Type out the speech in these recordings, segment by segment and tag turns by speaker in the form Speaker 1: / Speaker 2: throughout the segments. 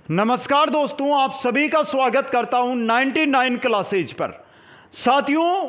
Speaker 1: नमस्कार दोस्तों, आप सभी का स्वागत करता हूं 99 क्लासेज पर। साथियों,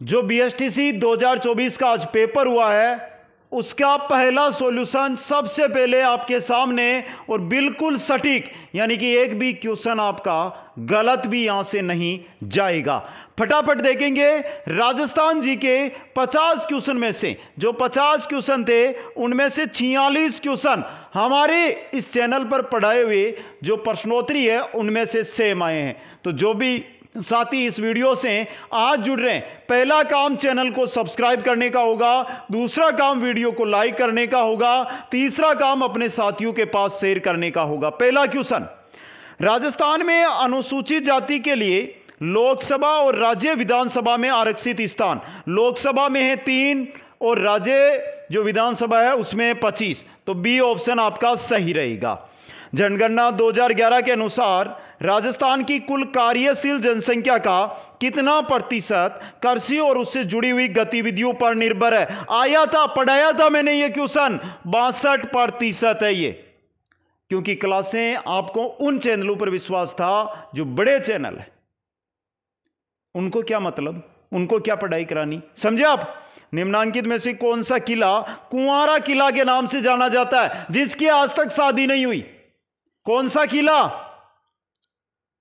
Speaker 1: जो बीएसटीसी 2024 का आज पेपर हुआ है उसका पहला सॉल्यूशन सबसे पहले आपके सामने और बिल्कुल सटीक, यानी कि एक भी क्वेश्चन आपका गलत भी यहां से नहीं जाएगा। फटाफट देखेंगे। राजस्थान जी के 50 क्वेश्चन में से जो 50 क्वेश्चन थे उनमें से 46 क्वेश्चन हमारे इस चैनल पर पढ़ाए हुए जो प्रश्नोत्तरी है उनमें से सेम आए हैं। तो जो भी साथी इस वीडियो से आज जुड़ रहे हैं, पहला काम चैनल को सब्सक्राइब करने का होगा, दूसरा काम वीडियो को लाइक करने का होगा, तीसरा काम अपने साथियों के पास शेयर करने का होगा। पहला क्वेश्चन, राजस्थान में अनुसूचित जाति के लिए लोकसभा और राज्य विधानसभा में आरक्षित स्थान, लोकसभा में है 3 और राज्य जो विधानसभा है उसमें 25, तो बी ऑप्शन आपका सही रहेगा। जनगणना 2011 के अनुसार राजस्थान की कुल कार्यशील जनसंख्या का कितना प्रतिशत कृषि और उससे जुड़ी हुई गतिविधियों पर निर्भर है? आया था, पढ़ाया था मैंने ये क्वेश्चन, 62% है ये। क्योंकि क्लासें आपको उन चैनलों पर विश्वास था जो बड़े चैनल है, उनको क्या मतलब, उनको क्या पढ़ाई करानी, समझे आप? निम्नांकित में से कौन सा किला कुंवारा किला के नाम से जाना जाता है, जिसकी आज तक शादी नहीं हुई? कौन सा किला,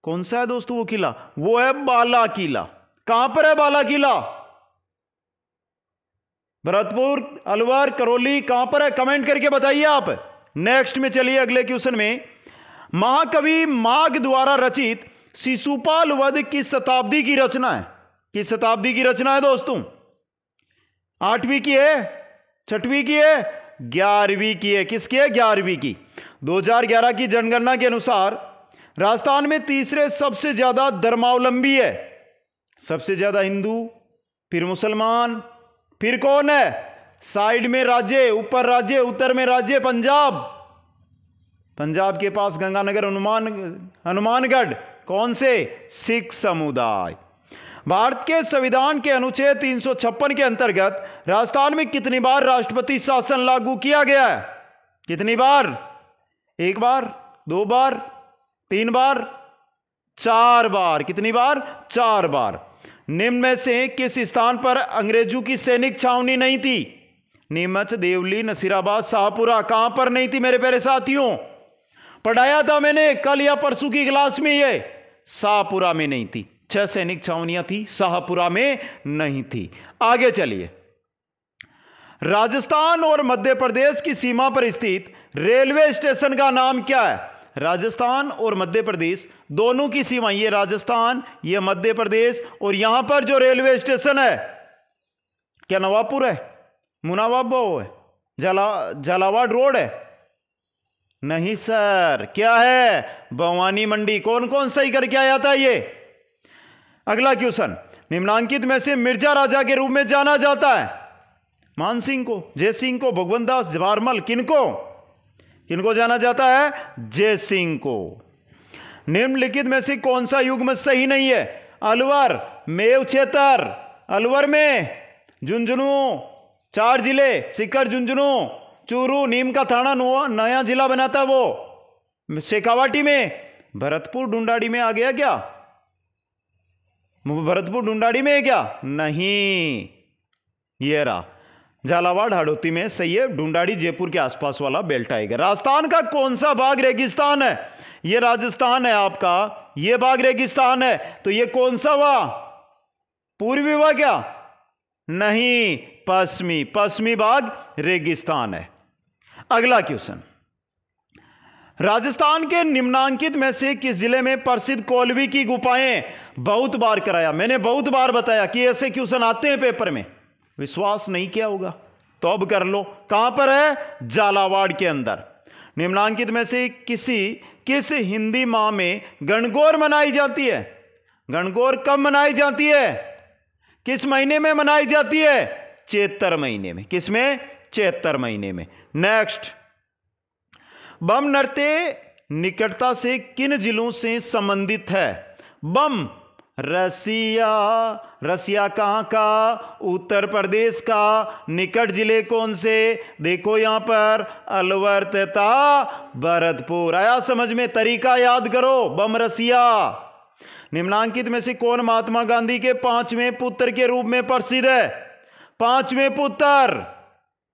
Speaker 1: कौन सा है दोस्तों वो किला? वो है बाला किला। कहां पर है बाला किला? भरतपुर, अलवर, करौली, कहां पर है? कमेंट करके बताइए आप। नेक्स्ट में चलिए अगले क्वेश्चन में। महाकवि माघ द्वारा रचित शिशुपाल वध किस शताब्दी की रचना है? किस शताब्दी की रचना है दोस्तों? 8वीं की है, 6वीं की है, 11वीं की है। किसकी है? 11वीं की। 2011 की जनगणना के अनुसार राजस्थान में तीसरे सबसे ज्यादा धर्मावलंबी है। सबसे ज्यादा हिंदू, फिर मुसलमान, फिर कौन है? साइड में राज्य, ऊपर राज्य, उत्तर में राज्य पंजाब। पंजाब के पास गंगानगर, हनुमानगढ़, कौन से? सिख समुदाय। भारत के संविधान के अनुच्छेद 356 के अंतर्गत राजस्थान में कितनी बार राष्ट्रपति शासन लागू किया गया है? कितनी बार? 1 बार, 2 बार, 3 बार, 4 बार। कितनी बार? 4 बार। निम्न में से किस स्थान पर अंग्रेजों की सैनिक छावनी नहीं थी? नीमच, देवली, नसीराबाद, शाहपुरा। कहां पर नहीं थी मेरे प्यारे साथियों? पढ़ाया था मैंने कल या परसों की क्लास में, ये शाहपुरा में नहीं थी। 6 सैनिक छावनियां थी, शाहपुरा में नहीं थी। आगे चलिए। राजस्थान और मध्य प्रदेश की सीमा पर स्थित रेलवे स्टेशन का नाम क्या है? राजस्थान और मध्य प्रदेश दोनों की सीमा, ये राजस्थान, ये मध्य प्रदेश, और यहां पर जो रेलवे स्टेशन है, क्या नवाबपुर है, मुनाबाबो है, झालावाड़ रोड है? नहीं सर, क्या है? भवानी मंडी। कौन कौन सही करके आया था ये? अगला क्वेश्चन, निम्नांकित में से मिर्जा राजा के रूप में जाना जाता है? मान सिंह को, जय सिंह को, भगवंत दास, जवाहरमल, किनको किनको जाना जाता है? जय सिंह को। निम्नलिखित में से कौन सा युग्म सही नहीं है? अलवर, मेव क्षेत्र, अलवर में झुंझुनू, 4 जिले, सीकर, झुंझुनू, चूरू, नीम का थाना, नया जिला बनाता है वो शेखावाटी में। भरतपुर ढूंढाड़ी में आ गया क्या? भरतपुर ढूंढाड़ी में है क्या? नहीं, ये रहा झालावाड़ हाड़ौती में। सही है, ढूंढाड़ी जयपुर के आसपास वाला बेल्ट आएगा। राजस्थान का कौन सा भाग रेगिस्तान है? ये राजस्थान है आपका, ये भाग रेगिस्तान है, तो ये कौन सा हुआ? पूर्वी हुआ क्या? नहीं, पश्चिमी, पश्चिमी भाग रेगिस्तान है। अगला क्वेश्चन, राजस्थान के निम्नांकित में से किस जिले में प्रसिद्ध कोलवी की गुफाएं? बहुत बार कराया मैंने, बहुत बार बताया कि ऐसे क्वेश्चन आते हैं पेपर में। विश्वास नहीं किया होगा तो अब कर लो। कहां पर है? झालावाड़ के अंदर। निम्नांकित में से किस हिंदी माह में गणगौर मनाई जाती है? गणगौर कब मनाई जाती है? किस महीने में मनाई जाती है? चैत्र महीने में। किसमें? चैत्र महीने में। नेक्स्ट, बम नृत्य निकटता से किन जिलों से संबंधित है? बम रसिया। रसिया कहाँ का? उत्तर प्रदेश का। निकट जिले कौन से? देखो यहां पर अलवर तथा भरतपुर। आया समझ में? तरीका याद करो, बम रसिया। निम्नांकित में से कौन महात्मा गांधी के पांचवें पुत्र के रूप में प्रसिद्ध है? पांचवें पुत्र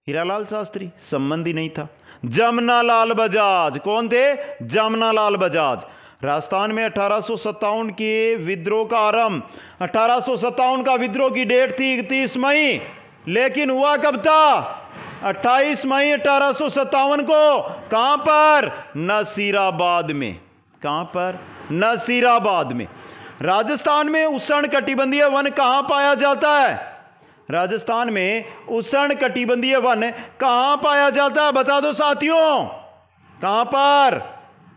Speaker 1: हीरालाल शास्त्री, संबंधी नहीं था। जमनालाल बजाज, कौन थे? जमनालाल बजाज। राजस्थान में 1857 के विद्रोह का आरंभ, 1857 का विद्रोह की डेट थी 31 मई, लेकिन हुआ कब था? 28 मई 1857 को। कहां पर? नसीराबाद में। कहां पर? नसीराबाद में। राजस्थान में उष्ण कटिबंधीय वन कहां पाया जाता है? राजस्थान में उष्ण कटिबंधीय वन कहां पाया जाता है? बता दो साथियों, कहां पर?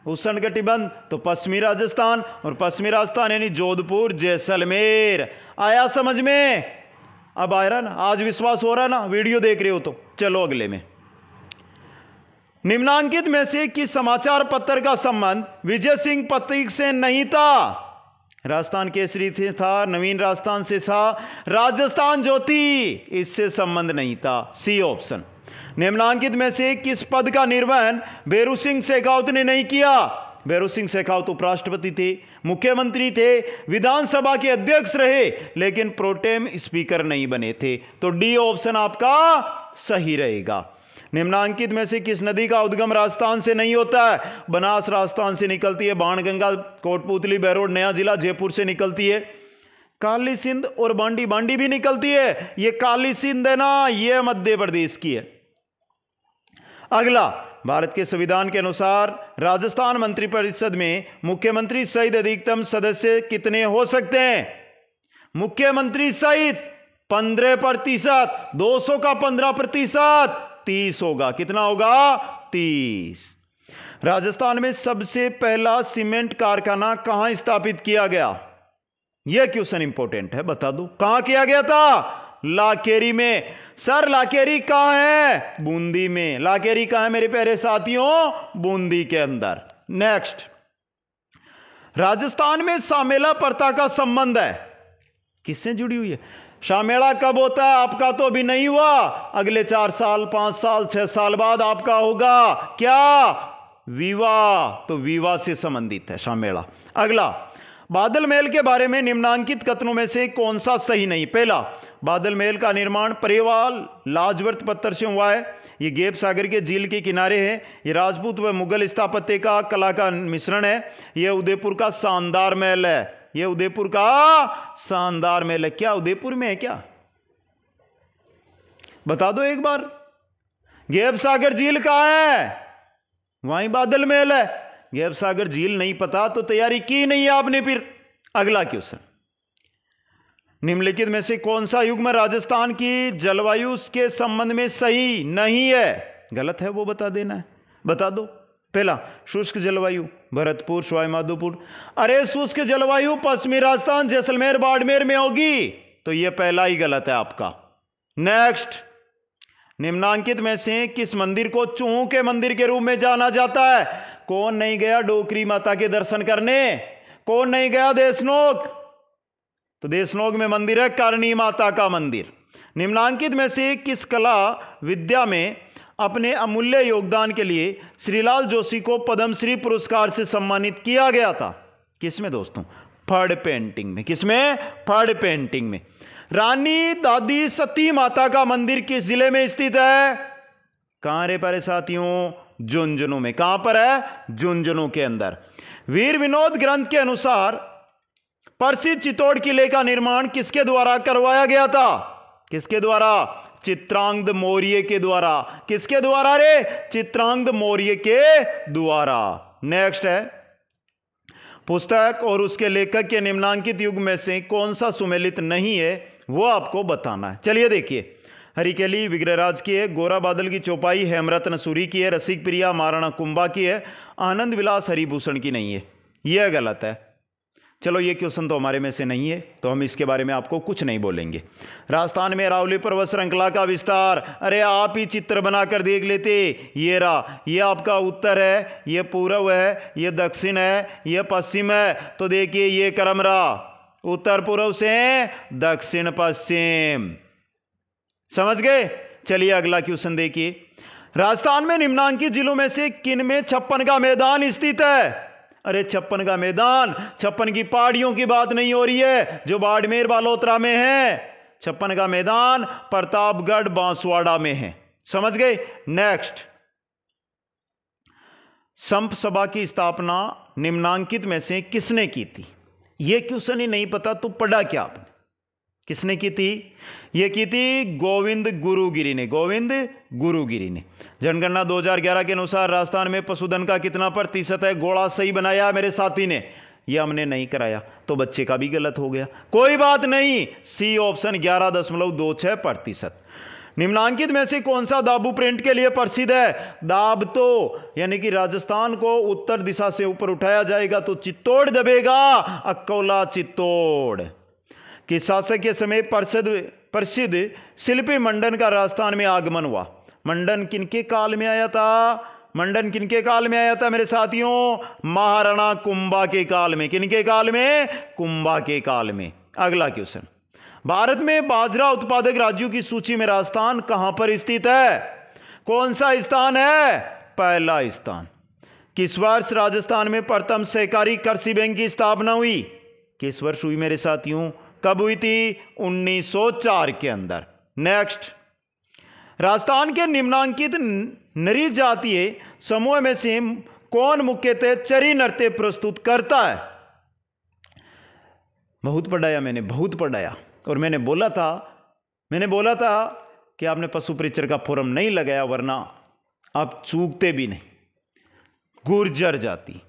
Speaker 1: उष्ण कटिबंध तो पश्चिमी राजस्थान, और पश्चिमी राजस्थान यानी जोधपुर, जैसलमेर। आया समझ में? अब आ रहा ना? आज विश्वास हो रहा ना? वीडियो देख रहे हो तो। चलो अगले में। निम्नांकित में से किस समाचार पत्र का संबंध विजय सिंह पत्रिक से नहीं था? राजस्थान केसरी से था, नवीन राजस्थान से था, राजस्थान ज्योति, इससे संबंध नहीं था। C option. निम्नांकित में से किस पद का निर्वहन भैरू सिंह शेखावत ने नहीं किया? भैरू सिंह शेखावत उपराष्ट्रपति थे, मुख्यमंत्री थे, विधानसभा के अध्यक्ष रहे, लेकिन प्रोटेम स्पीकर नहीं बने थे। तो डी ऑप्शन आपका सही रहेगा। निम्नांकित में से किस नदी का उद्गम राजस्थान से नहीं होता है? बनास राजस्थान से निकलती है, बाणगंगा कोटपुतली बहरोड नया जिला जयपुर से निकलती है, काली सिंध और बांडी, बांडी भी निकलती है। ये काली सिंध है ना, ये मध्य प्रदेश की है। अगला, भारत के संविधान के अनुसार राजस्थान मंत्रिपरिषद में मुख्यमंत्री सहित अधिकतम सदस्य कितने हो सकते हैं? मुख्यमंत्री सहित 15%, 200 का 15%, 30 होगा। कितना होगा? 30। राजस्थान में सबसे पहला सीमेंट कारखाना कहां स्थापित किया गया? यह क्वेश्चन इंपॉर्टेंट है, बता दो। कहां किया गया था? लाकेरी में। सर लाकेरी कहां है? बूंदी में। लाकेरी कहां है मेरे प्यारे साथियों? बूंदी के अंदर। नेक्स्ट, राजस्थान में सामेला प्रथा का संबंध है, किससे जुड़ी हुई है? शामेला कब होता है? आपका तो अभी नहीं हुआ, अगले 4 साल, 5 साल, 6 साल बाद आपका होगा। क्या? विवाह। तो विवाह से संबंधित है शामेला। अगला, बादल महल के बारे में निम्नांकित कथनों में से कौन सा सही नहीं? पहला, बादल महल का निर्माण परेवाल लाजवर्त पत्थर से हुआ है। ये गेप सागर के झील के किनारे है। ये राजपूत व मुगल स्थापत्य का कला का मिश्रण है। यह उदयपुर का शानदार महल है। यह उदयपुर का शानदार महल है। क्या उदयपुर में है क्या? बता दो एक बार। गेप सागर झील कहां है? वहीं बादल महल है। गेप सागर झील नहीं पता तो तैयारी की नहीं आपने फिर। अगला क्वेश्चन, निम्नलिखित में से कौन सा युग्म राजस्थान की जलवायु के संबंध में सही नहीं है? गलत है वो बता देना है। बता दो। पहला, शुष्क जलवायु भरतपुर, सवाई माधोपुर। अरे शुष्क जलवायु पश्चिमी राजस्थान, जैसलमेर, बाड़मेर में होगी, तो यह पहला ही गलत है आपका। नेक्स्ट, निम्नांकित में से किस मंदिर को चूहों के मंदिर के रूप में जाना जाता है? कौन नहीं गया डोकरी माता के दर्शन करने? कौन नहीं गया देशनोक? तो देशनोक में मंदिर है करणी माता का मंदिर। निम्नांकित में से किस कला विद्या में अपने अमूल्य योगदान के लिए श्रीलाल जोशी को पद्मश्री पुरस्कार से सम्मानित किया गया था? किसमें दोस्तों? फड़ पेंटिंग में। किसमें? फड़ पेंटिंग में। रानी दादी सती माता का मंदिर किस जिले में स्थित है? कहां रे प्यारे साथियों? झुंझुनू में। कहां पर है? झुंझुनू के अंदर। वीर विनोद ग्रंथ के अनुसार प्रसिद्ध चित्तौड़ किले का निर्माण किसके द्वारा करवाया गया था? किसके द्वारा? चित्रांगद मौर्य के द्वारा। किसके द्वारा रे? चित्रांगद मौर्य के द्वारा। नेक्स्ट है, पुस्तक और उसके लेखक के निम्नांकित युग में से कौन सा सुमेलित नहीं है वो आपको बताना है। चलिए देखिए, हरिकेली विग्रहराज की है, गोरा बादल की चौपाई हेमरत्न सूरी की है, रसिक प्रिया महाराणा कुंभा की है, आनंद विलास हरिभूषण की नहीं है। यह गलत है। चलो ये क्वेश्चन तो हमारे में से नहीं है, तो हम इसके बारे में आपको कुछ नहीं बोलेंगे। राजस्थान में अरावली पर्वत श्रृंखला का विस्तार, अरे आप ही चित्र बनाकर देख लेते। ये रहा, ये आपका उत्तर है, ये पूर्व है, ये दक्षिण है, ये पश्चिम है। तो देखिए ये क्रम रहा, उत्तर पूर्व से दक्षिण पश्चिम। समझ गए? चलिए अगला क्वेश्चन देखिए। राजस्थान में निम्नांकित जिलों में से किन में 56 का मैदान स्थित है? अरे 56 का मैदान, 56 की पहाड़ियों की बात नहीं हो रही है जो बाड़मेर बालोतरा में है। 56 का मैदान प्रतापगढ़ बांसवाड़ा में है। समझ गए? नेक्स्ट, संप सभा की स्थापना निम्नांकित में से किसने की थी? यह क्वेश्चन ही नहीं पता तो पढ़ा क्या आपने? किसने की थी? यह की थी गोविंद गुरुगिरी ने। गोविंद गुरुगिरी ने। जनगणना 2011 के अनुसार राजस्थान में पशुधन का कितना प्रतिशत है? गोला सही बनाया मेरे साथी ने, यह हमने नहीं कराया तो बच्चे का भी गलत हो गया। कोई बात नहीं, सी ऑप्शन 11.26%। निम्नांकित में से कौन सा दाबू प्रिंट के लिए प्रसिद्ध है? दाब तो यानी कि राजस्थान को उत्तर दिशा से ऊपर उठाया जाएगा तो चित्तौड़ दबेगा, अकोला चित्तौड़। किस शासक के समय प्रसिद्ध शिल्पी मंडन का राजस्थान में आगमन हुआ? मंडन किनके काल में आया था? मंडन किनके काल में आया था मेरे साथियों? महाराणा कुंभा के काल में। किनके काल में? कुंभा के काल में। अगला क्वेश्चन, भारत में बाजरा उत्पादक राज्यों की सूची में राजस्थान कहां पर स्थित है? कौन सा स्थान है? पहला स्थान। किस वर्ष राजस्थान में प्रथम सहकारी कृषि बैंक की स्थापना हुई? किस वर्ष हुई मेरे साथियों? कब हुई थी? 1904 के अंदर। नेक्स्ट, राजस्थान के निम्नांकित नरी जातीय समूह में से कौन मुख्यतः चरी नृत्य प्रस्तुत करता है? बहुत पढ़ाया मैंने, बहुत पढ़ाया। और मैंने बोला था कि आपने पशु परिचर का फोरम नहीं लगाया वरना आप चूकते भी नहीं। गुर्जर जाति।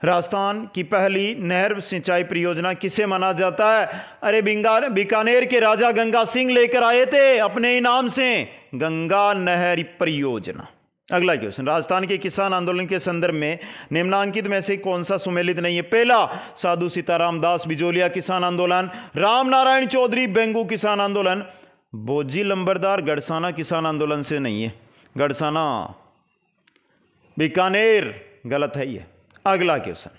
Speaker 1: राजस्थान की पहली नहर सिंचाई परियोजना किसे माना जाता है? अरे बीकानेर के राजा गंगा सिंह लेकर आए थे अपने ही नाम से, गंगा नहर परियोजना। अगला क्वेश्चन, राजस्थान के किसान आंदोलन के संदर्भ में निम्नांकित में से कौन सा सुमेलित नहीं है? पहला, साधु सीताराम दास बिजोलिया किसान आंदोलन, राम नारायण चौधरी बेंगू किसान आंदोलन, बोजी लंबरदार गड़साना किसान आंदोलन से नहीं है। गड़साना बीकानेर, गलत है ये। अगला क्वेश्चन,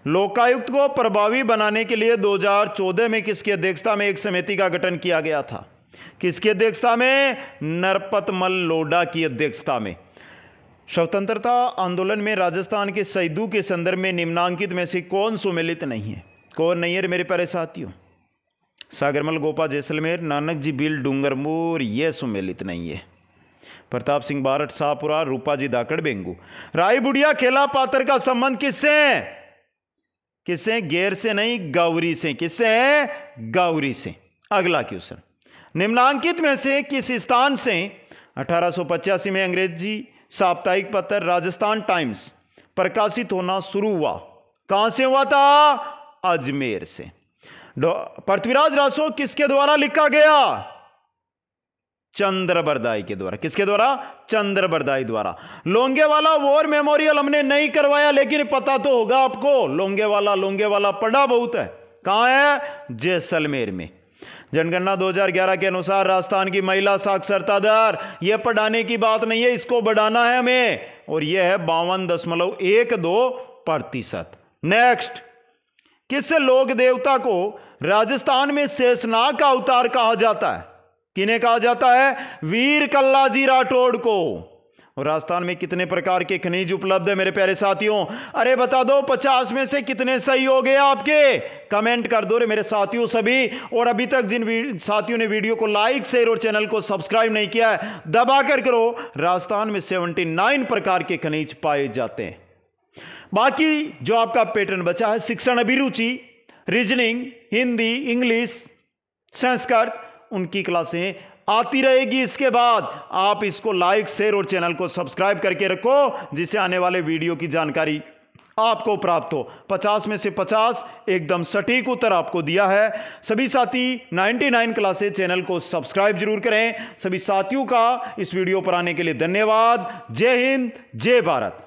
Speaker 1: लोकायुक्त को प्रभावी बनाने के लिए 2014 में किसकी अध्यक्षता में एक समिति का गठन किया गया था? किसकी अध्यक्षता में? नरपतमल लोढ़ा की अध्यक्षता में। स्वतंत्रता आंदोलन में राजस्थान के शहीदों के संदर्भ में निम्नांकित में से कौन सुमेलित नहीं है? कौन नहीं है मेरे प्यारे साथियों? सागरमल गोपा जैसलमेर, नानक जी भील डूंगरपुर, यह सुमेलित नहीं है। प्रताप सिंह बारठ शाहपुरा, रूपा जी धाकड़ बेंगू। राय बुढ़िया खेला पात्र का संबंध किससे? किससे? गैर से नहीं, गौरी से। किससे? गौरी से। अगला क्वेश्चन, निम्नांकित में से किस स्थान से 1885 में अंग्रेजी साप्ताहिक पत्र राजस्थान टाइम्स प्रकाशित होना शुरू हुआ? कहां से हुआ था? अजमेर से। पृथ्वीराज रासो किसके द्वारा लिखा गया? चंद्रबरदाई के द्वारा। किसके द्वारा? चंद्रबरदाई द्वारा। लोंगेवाला वॉर मेमोरियल हमने नहीं करवाया लेकिन पता तो होगा आपको। लोंगेवाला पढ़ा बहुत है। कहां है? जैसलमेर में। जनगणना 2011 के अनुसार राजस्थान की महिला साक्षरता दर, यह पढ़ाने की बात नहीं है, इसको बढ़ाना है हमें, और यह है 52.12%। नेक्स्ट, किस लोक देवता को राजस्थान में शेषनाग का अवतार कहा जाता है? किन्हें कहा जाता है? वीर कल्लाजी राठौड़ को। और राजस्थान में कितने प्रकार के खनिज उपलब्ध है मेरे प्यारे साथियों? अरे बता दो 50 में से कितने सही हो गए आपके? कमेंट कर दो रे मेरे साथियों सभी। और अभी तक जिन साथियों ने वीडियो को लाइक, शेयर और चैनल को सब्सक्राइब नहीं किया है, दबा कर करो। राजस्थान में 79 प्रकार के खनिज पाए जाते हैं। बाकी जो आपका पैटर्न बचा है, शिक्षण अभिरुचि, रीजनिंग, हिंदी, इंग्लिश, संस्कृत, उनकी क्लासें आती रहेगी। इसके बाद आप इसको लाइक, शेयर और चैनल को सब्सक्राइब करके रखो जिससे आने वाले वीडियो की जानकारी आपको प्राप्त हो। 50 में से 50 एकदम सटीक उत्तर आपको दिया है। सभी साथी 99 क्लासेस चैनल को सब्सक्राइब जरूर करें। सभी साथियों का इस वीडियो पर आने के लिए धन्यवाद। जय हिंद, जय भारत।